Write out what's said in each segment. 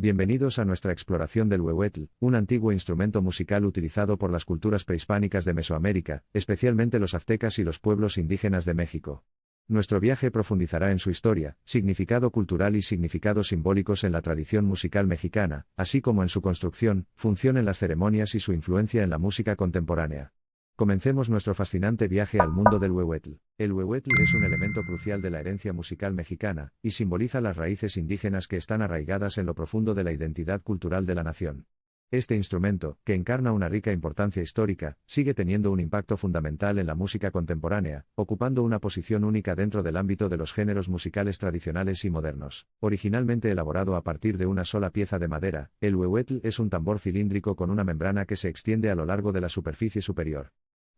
Bienvenidos a nuestra exploración del huehuetl, un antiguo instrumento musical utilizado por las culturas prehispánicas de Mesoamérica, especialmente los aztecas y los pueblos indígenas de México. Nuestro viaje profundizará en su historia, significado cultural y significados simbólicos en la tradición musical mexicana, así como en su construcción, función en las ceremonias y su influencia en la música contemporánea. Comencemos nuestro fascinante viaje al mundo del huehuetl. El huehuetl es un elemento crucial de la herencia musical mexicana, y simboliza las raíces indígenas que están arraigadas en lo profundo de la identidad cultural de la nación. Este instrumento, que encarna una rica importancia histórica, sigue teniendo un impacto fundamental en la música contemporánea, ocupando una posición única dentro del ámbito de los géneros musicales tradicionales y modernos. Originalmente elaborado a partir de una sola pieza de madera, el huehuetl es un tambor cilíndrico con una membrana que se extiende a lo largo de la superficie superior.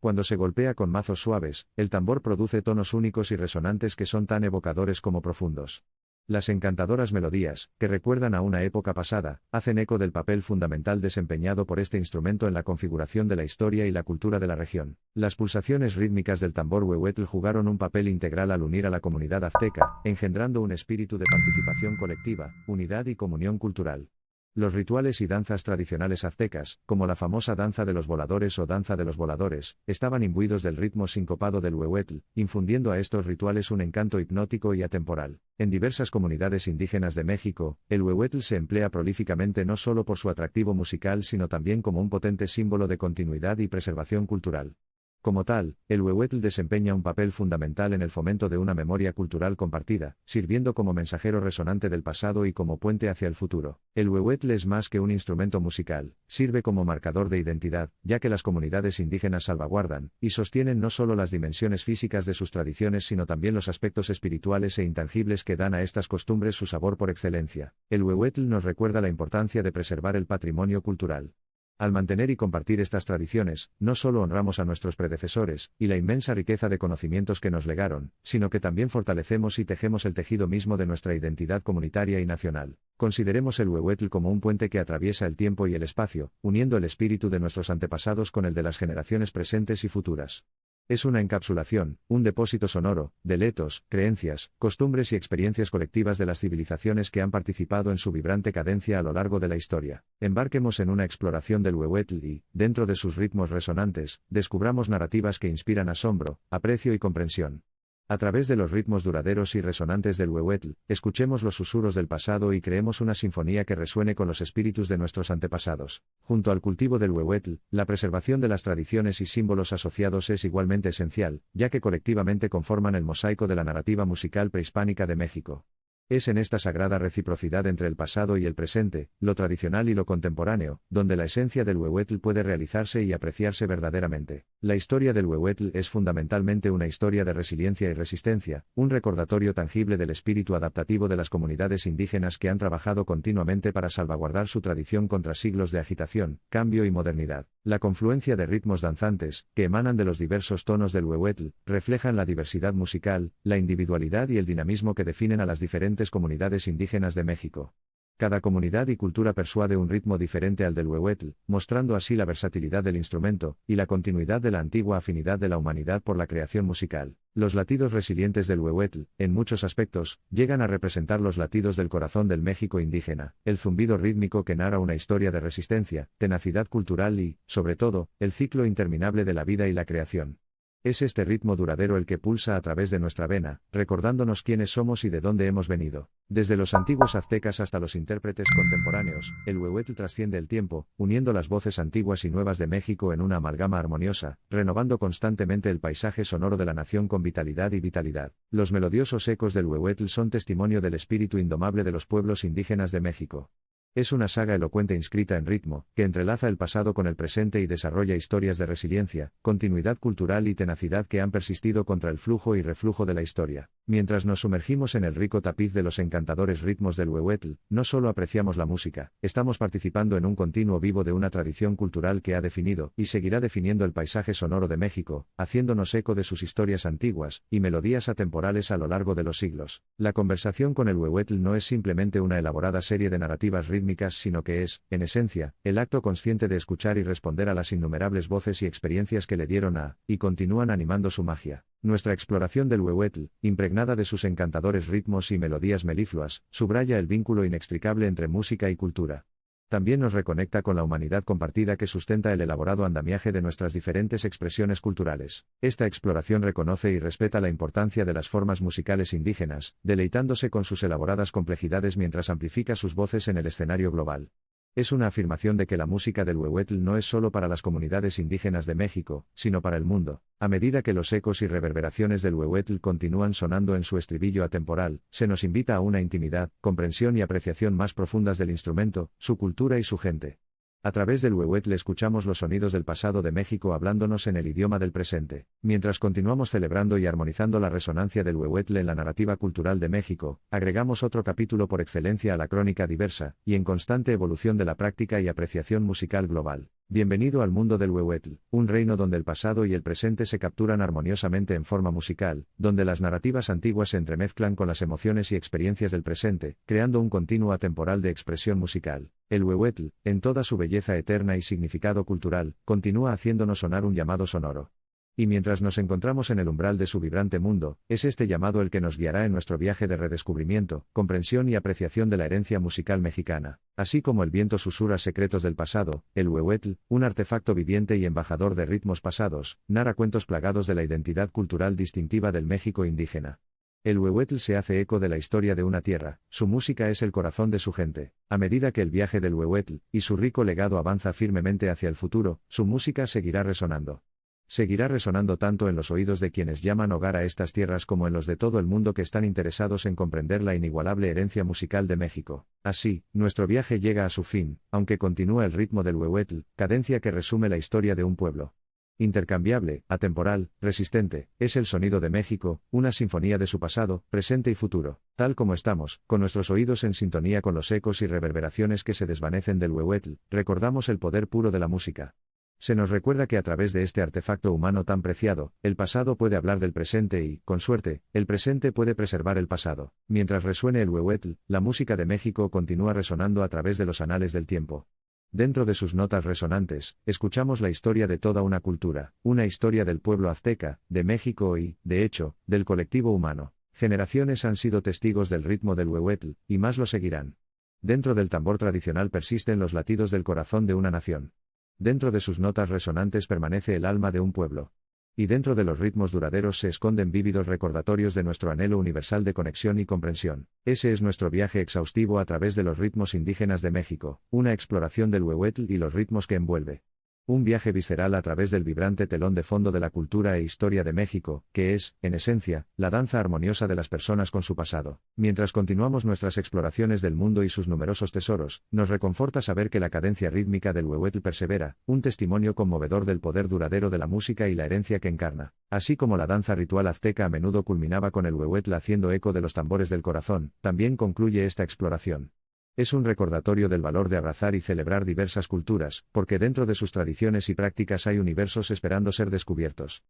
Cuando se golpea con mazos suaves, el tambor produce tonos únicos y resonantes que son tan evocadores como profundos. Las encantadoras melodías, que recuerdan a una época pasada, hacen eco del papel fundamental desempeñado por este instrumento en la configuración de la historia y la cultura de la región. Las pulsaciones rítmicas del tambor huehuetl jugaron un papel integral al unir a la comunidad azteca, engendrando un espíritu de participación colectiva, unidad y comunión cultural. Los rituales y danzas tradicionales aztecas, como la famosa danza de los voladores o danza de los voladores, estaban imbuidos del ritmo sincopado del huehuetl, infundiendo a estos rituales un encanto hipnótico y atemporal. En diversas comunidades indígenas de México, el huehuetl se emplea prolíficamente no solo por su atractivo musical sino también como un potente símbolo de continuidad y preservación cultural. Como tal, el huehuetl desempeña un papel fundamental en el fomento de una memoria cultural compartida, sirviendo como mensajero resonante del pasado y como puente hacia el futuro. El huehuetl es más que un instrumento musical, sirve como marcador de identidad, ya que las comunidades indígenas salvaguardan y sostienen no solo las dimensiones físicas de sus tradiciones sino también los aspectos espirituales e intangibles que dan a estas costumbres su sabor por excelencia. El huehuetl nos recuerda la importancia de preservar el patrimonio cultural. Al mantener y compartir estas tradiciones, no solo honramos a nuestros predecesores, y la inmensa riqueza de conocimientos que nos legaron, sino que también fortalecemos y tejemos el tejido mismo de nuestra identidad comunitaria y nacional. Consideremos el huehuetl como un puente que atraviesa el tiempo y el espacio, uniendo el espíritu de nuestros antepasados con el de las generaciones presentes y futuras. Es una encapsulación, un depósito sonoro, de letos, creencias, costumbres y experiencias colectivas de las civilizaciones que han participado en su vibrante cadencia a lo largo de la historia. Embarquemos en una exploración del huehuetl y, dentro de sus ritmos resonantes, descubramos narrativas que inspiran asombro, aprecio y comprensión. A través de los ritmos duraderos y resonantes del huehuetl, escuchemos los susurros del pasado y creemos una sinfonía que resuene con los espíritus de nuestros antepasados. Junto al cultivo del huehuetl, la preservación de las tradiciones y símbolos asociados es igualmente esencial, ya que colectivamente conforman el mosaico de la narrativa musical prehispánica de México. Es en esta sagrada reciprocidad entre el pasado y el presente, lo tradicional y lo contemporáneo, donde la esencia del huehuetl puede realizarse y apreciarse verdaderamente. La historia del huehuetl es fundamentalmente una historia de resiliencia y resistencia, un recordatorio tangible del espíritu adaptativo de las comunidades indígenas que han trabajado continuamente para salvaguardar su tradición contra siglos de agitación, cambio y modernidad. La confluencia de ritmos danzantes, que emanan de los diversos tonos del huehuetl, reflejan la diversidad musical, la individualidad y el dinamismo que definen a las diferentes comunidades indígenas de México. Cada comunidad y cultura persuade un ritmo diferente al del huehuetl, mostrando así la versatilidad del instrumento, y la continuidad de la antigua afinidad de la humanidad por la creación musical. Los latidos resilientes del huehuetl, en muchos aspectos, llegan a representar los latidos del corazón del México indígena, el zumbido rítmico que narra una historia de resistencia, tenacidad cultural y, sobre todo, el ciclo interminable de la vida y la creación. Es este ritmo duradero el que pulsa a través de nuestra vena, recordándonos quiénes somos y de dónde hemos venido. Desde los antiguos aztecas hasta los intérpretes contemporáneos, el huehuetl trasciende el tiempo, uniendo las voces antiguas y nuevas de México en una amalgama armoniosa, renovando constantemente el paisaje sonoro de la nación con vitalidad y vitalidad. Los melodiosos ecos del huehuetl son testimonio del espíritu indomable de los pueblos indígenas de México. Es una saga elocuente inscrita en ritmo, que entrelaza el pasado con el presente y desarrolla historias de resiliencia, continuidad cultural y tenacidad que han persistido contra el flujo y reflujo de la historia. Mientras nos sumergimos en el rico tapiz de los encantadores ritmos del huehuetl, no solo apreciamos la música, estamos participando en un continuo vivo de una tradición cultural que ha definido y seguirá definiendo el paisaje sonoro de México, haciéndonos eco de sus historias antiguas y melodías atemporales a lo largo de los siglos. La conversación con el huehuetl no es simplemente una elaborada serie de narrativas rítmicas, sino que es, en esencia, el acto consciente de escuchar y responder a las innumerables voces y experiencias que le dieron a, y continúan animando su magia. Nuestra exploración del huehuetl, impregnada de sus encantadores ritmos y melodías melifluas, subraya el vínculo inextricable entre música y cultura. También nos reconecta con la humanidad compartida que sustenta el elaborado andamiaje de nuestras diferentes expresiones culturales. Esta exploración reconoce y respeta la importancia de las formas musicales indígenas, deleitándose con sus elaboradas complejidades mientras amplifica sus voces en el escenario global. Es una afirmación de que la música del huehuetl no es solo para las comunidades indígenas de México, sino para el mundo. A medida que los ecos y reverberaciones del huehuetl continúan sonando en su estribillo atemporal, se nos invita a una intimidad, comprensión y apreciación más profundas del instrumento, su cultura y su gente. A través del huehuetl escuchamos los sonidos del pasado de México hablándonos en el idioma del presente. Mientras continuamos celebrando y armonizando la resonancia del huehuetl en la narrativa cultural de México, agregamos otro capítulo por excelencia a la crónica diversa y en constante evolución de la práctica y apreciación musical global. Bienvenido al mundo del huehuetl, un reino donde el pasado y el presente se capturan armoniosamente en forma musical, donde las narrativas antiguas se entremezclan con las emociones y experiencias del presente, creando un continuo atemporal de expresión musical. El huehuetl, en toda su belleza eterna y significado cultural, continúa haciéndonos sonar un llamado sonoro. Y mientras nos encontramos en el umbral de su vibrante mundo, es este llamado el que nos guiará en nuestro viaje de redescubrimiento, comprensión y apreciación de la herencia musical mexicana. Así como el viento susurra secretos del pasado, el huehuetl, un artefacto viviente y embajador de ritmos pasados, narra cuentos plagados de la identidad cultural distintiva del México indígena. El huehuetl se hace eco de la historia de una tierra, su música es el corazón de su gente. A medida que el viaje del huehuetl y su rico legado avanza firmemente hacia el futuro, su música seguirá resonando. Seguirá resonando tanto en los oídos de quienes llaman hogar a estas tierras como en los de todo el mundo que están interesados en comprender la inigualable herencia musical de México. Así, nuestro viaje llega a su fin, aunque continúa el ritmo del huehuetl, cadencia que resume la historia de un pueblo. Intercambiable, atemporal, resistente, es el sonido de México, una sinfonía de su pasado, presente y futuro. Tal como estamos, con nuestros oídos en sintonía con los ecos y reverberaciones que se desvanecen del huehuetl, recordamos el poder puro de la música. Se nos recuerda que a través de este artefacto humano tan preciado, el pasado puede hablar del presente y, con suerte, el presente puede preservar el pasado. Mientras resuene el huehuetl, la música de México continúa resonando a través de los anales del tiempo. Dentro de sus notas resonantes, escuchamos la historia de toda una cultura, una historia del pueblo azteca, de México y, de hecho, del colectivo humano. Generaciones han sido testigos del ritmo del huehuetl, y más lo seguirán. Dentro del tambor tradicional persisten los latidos del corazón de una nación. Dentro de sus notas resonantes permanece el alma de un pueblo. Y dentro de los ritmos duraderos se esconden vívidos recordatorios de nuestro anhelo universal de conexión y comprensión. Ese es nuestro viaje exhaustivo a través de los ritmos indígenas de México, una exploración del huehuetl y los ritmos que envuelve. Un viaje visceral a través del vibrante telón de fondo de la cultura e historia de México, que es, en esencia, la danza armoniosa de las personas con su pasado. Mientras continuamos nuestras exploraciones del mundo y sus numerosos tesoros, nos reconforta saber que la cadencia rítmica del huehuetl persevera, un testimonio conmovedor del poder duradero de la música y la herencia que encarna. Así como la danza ritual azteca a menudo culminaba con el huehuetl haciendo eco de los tambores del corazón, también concluye esta exploración. Es un recordatorio del valor de abrazar y celebrar diversas culturas, porque dentro de sus tradiciones y prácticas hay universos esperando ser descubiertos.